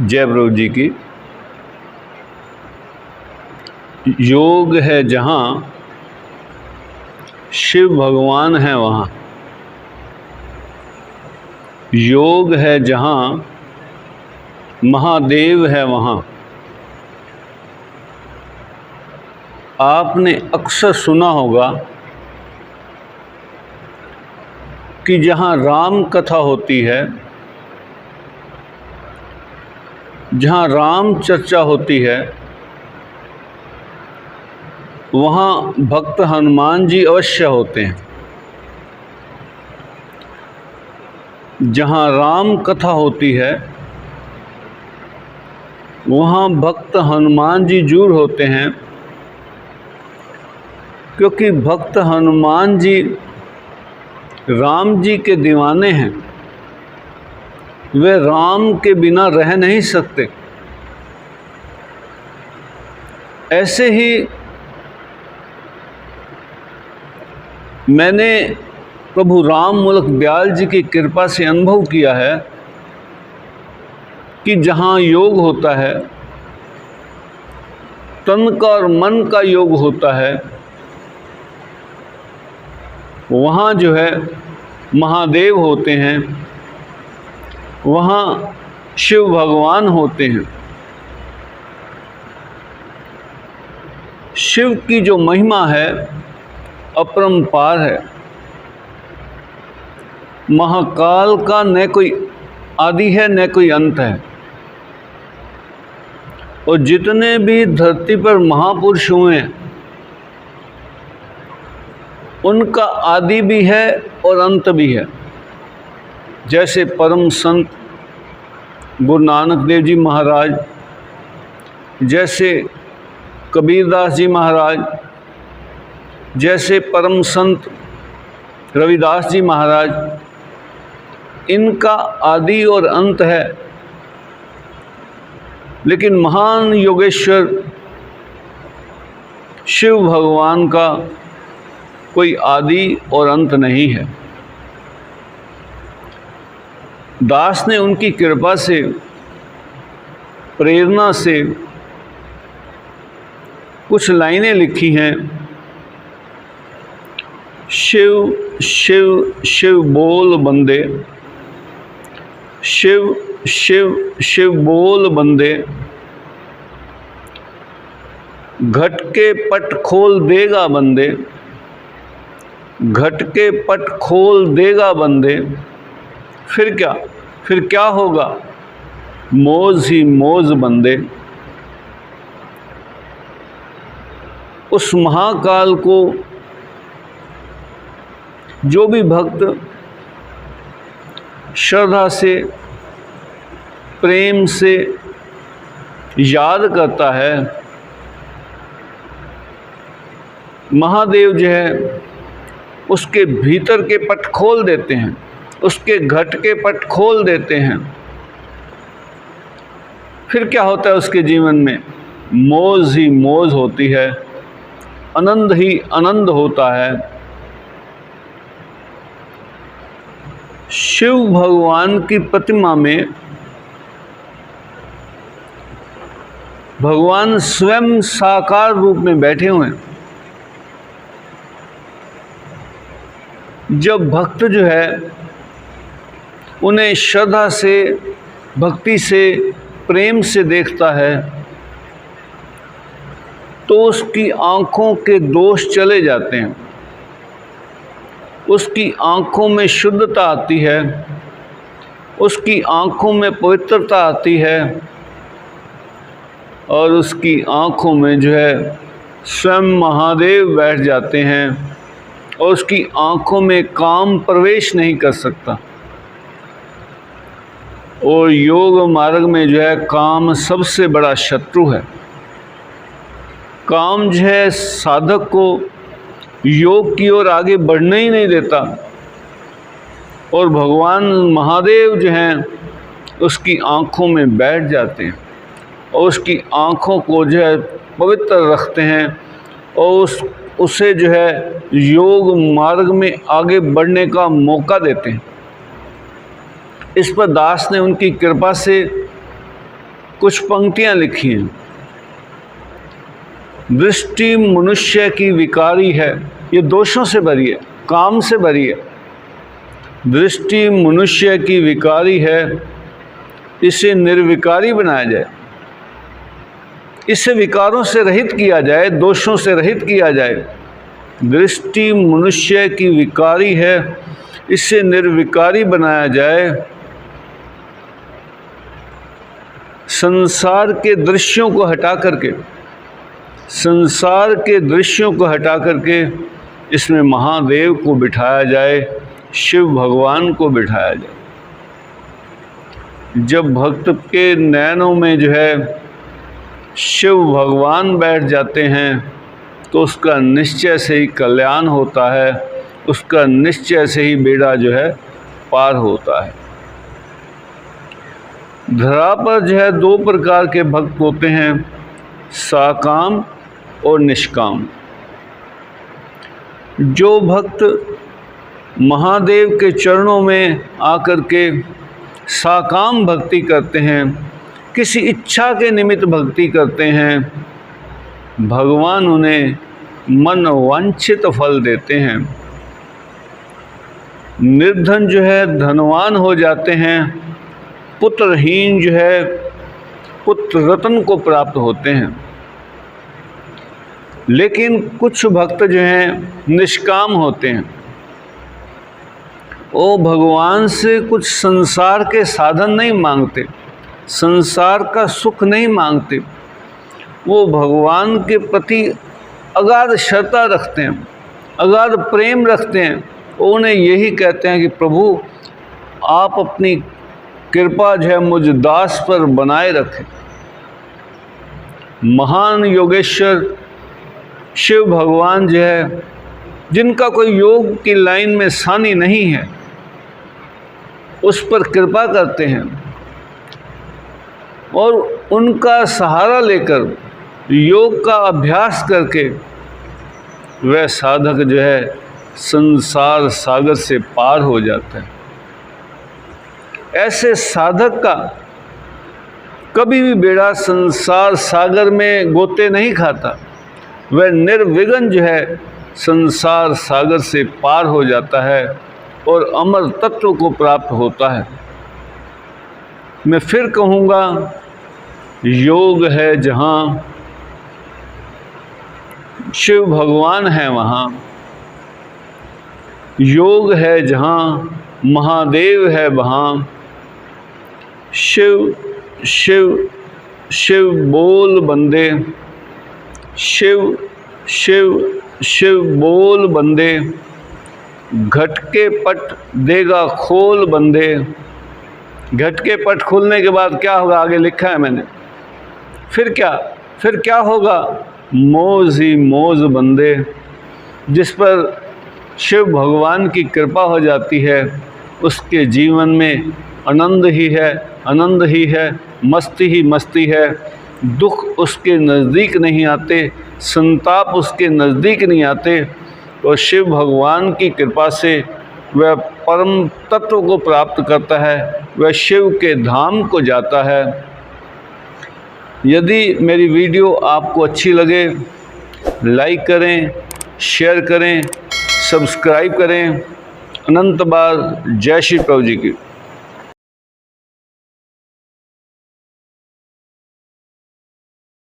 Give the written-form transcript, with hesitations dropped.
जय प्रभु जी की। योग है जहाँ शिव भगवान है वहाँ, योग है जहाँ महादेव है वहाँ। आपने अक्सर सुना होगा कि जहाँ राम कथा होती है, जहाँ राम चर्चा होती है, वहाँ भक्त हनुमान जी अवश्य होते हैं। जहाँ राम कथा होती है, वहाँ भक्त हनुमान जी जरूर होते हैं, क्योंकि भक्त हनुमान जी राम जी के दीवाने हैं। वे राम के बिना रह नहीं सकते। ऐसे ही मैंने प्रभु राम मूलक ब्याल जी की कृपा से अनुभव किया है कि जहाँ योग होता है, तन का और मन का योग होता है, वहाँ जो है महादेव होते हैं, वहाँ शिव भगवान होते हैं। शिव की जो महिमा है अपरंपार है। महाकाल का न कोई आदि है न कोई अंत है। और जितने भी धरती पर महापुरुष हुए हैं, उनका आदि भी है और अंत भी है। जैसे परम संत गुरु नानक देव जी महाराज, जैसे कबीरदास जी महाराज, जैसे परम संत रविदास जी महाराज, इनका आदि और अंत है। लेकिन महान योगेश्वर शिव भगवान का कोई आदि और अंत नहीं है। दास ने उनकी कृपा से, प्रेरणा से कुछ लाइनें लिखी हैं। शिव शिव शिव बोल बंदे, शिव शिव शिव बोल बंदे, घट के पट खोल देगा बंदे, घट के पट खोल देगा बंदे। फिर क्या होगा? मौज ही मौज बंदे। उस महाकाल को जो भी भक्त श्रद्धा से, प्रेम से याद करता है, महादेव जो है उसके भीतर के पट खोल देते हैं, उसके घट के पट खोल देते हैं। फिर क्या होता है उसके जीवन में? मौज ही मौज होती है, आनंद ही आनंद होता है। शिव भगवान की प्रतिमा में भगवान स्वयं साकार रूप में बैठे हुए हैं। जब भक्त जो है उन्हें श्रद्धा से, भक्ति से, प्रेम से देखता है, तो उसकी आँखों के दोष चले जाते हैं, उसकी आँखों में शुद्धता आती है, उसकी आँखों में पवित्रता आती है, और उसकी आँखों में जो है स्वयं महादेव बैठ जाते हैं, और उसकी आँखों में काम प्रवेश नहीं कर सकता। और योग मार्ग में जो है काम सबसे बड़ा शत्रु है। काम जो है साधक को योग की ओर आगे बढ़ने ही नहीं देता। और भगवान महादेव जो हैं उसकी आँखों में बैठ जाते हैं, और उसकी आँखों को जो है पवित्र रखते हैं, और उसे जो है योग मार्ग में आगे बढ़ने का मौका देते हैं। इस पर दास ने उनकी कृपा से कुछ पंक्तियां लिखी हैं। दृष्टि मनुष्य की विकारी है, ये दोषों से भरी है, काम से भरी है। दृष्टि मनुष्य की विकारी है, इसे निर्विकारी बनाया जाए, इसे विकारों से रहित किया जाए, दोषों से रहित किया जाए। दृष्टि मनुष्य की विकारी है, इसे निर्विकारी बनाया जाए। संसार के दृश्यों को हटा करके, संसार के दृश्यों को हटा करके इसमें महादेव को बिठाया जाए, शिव भगवान को बिठाया जाए। जब भक्त के नयनों में जो है शिव भगवान बैठ जाते हैं तो उसका निश्चय से ही कल्याण होता है, उसका निश्चय से ही बेड़ा जो है पार होता है। धरा पर जो है दो प्रकार के भक्त होते हैं, साकाम और निष्काम। जो भक्त महादेव के चरणों में आकर के साकाम भक्ति करते हैं, किसी इच्छा के निमित्त भक्ति करते हैं, भगवान उन्हें मन वांछित फल देते हैं। निर्धन जो है धनवान हो जाते हैं, पुत्रहीन जो है पुत्र रत्न को प्राप्त होते हैं। लेकिन कुछ भक्त जो हैं निष्काम होते हैं, वो भगवान से कुछ संसार के साधन नहीं मांगते, संसार का सुख नहीं मांगते, वो भगवान के प्रति अगाध श्रद्धा रखते हैं, अगाध प्रेम रखते हैं। उन्हें यही कहते हैं कि प्रभु आप अपनी कृपा जो है मुझ दास पर बनाए रखें। महान योगेश्वर शिव भगवान जो है, जिनका कोई योग की लाइन में सानी नहीं है, उस पर कृपा करते हैं और उनका सहारा लेकर योग का अभ्यास करके वह साधक जो है संसार सागर से पार हो जाता है। ऐसे साधक का कभी भी बेड़ा संसार सागर में गोते नहीं खाता, वह निर्विघ्न जो है संसार सागर से पार हो जाता है और अमर तत्व को प्राप्त होता है। मैं फिर कहूँगा, योग है जहाँ शिव भगवान है वहाँ, योग है जहाँ महादेव है वहाँ। शिव शिव शिव बोल बंदे, शिव शिव शिव बोल बंदे, घट के पट देगा खोल बंदे। घट के पट खुलने के बाद क्या होगा, आगे लिखा है मैंने। फिर क्या होगा, मौज ही मौज बंदे। जिस पर शिव भगवान की कृपा हो जाती है, उसके जीवन में आनंद ही है, आनंद ही है, मस्ती ही मस्ती है। दुख उसके नज़दीक नहीं आते, संताप उसके नज़दीक नहीं आते, और शिव भगवान की कृपा से वह परम तत्व को प्राप्त करता है, वह शिव के धाम को जाता है। यदि मेरी वीडियो आपको अच्छी लगे, लाइक करें, शेयर करें, सब्सक्राइब करें। अनंत बार जय श्री प्रभु जी की।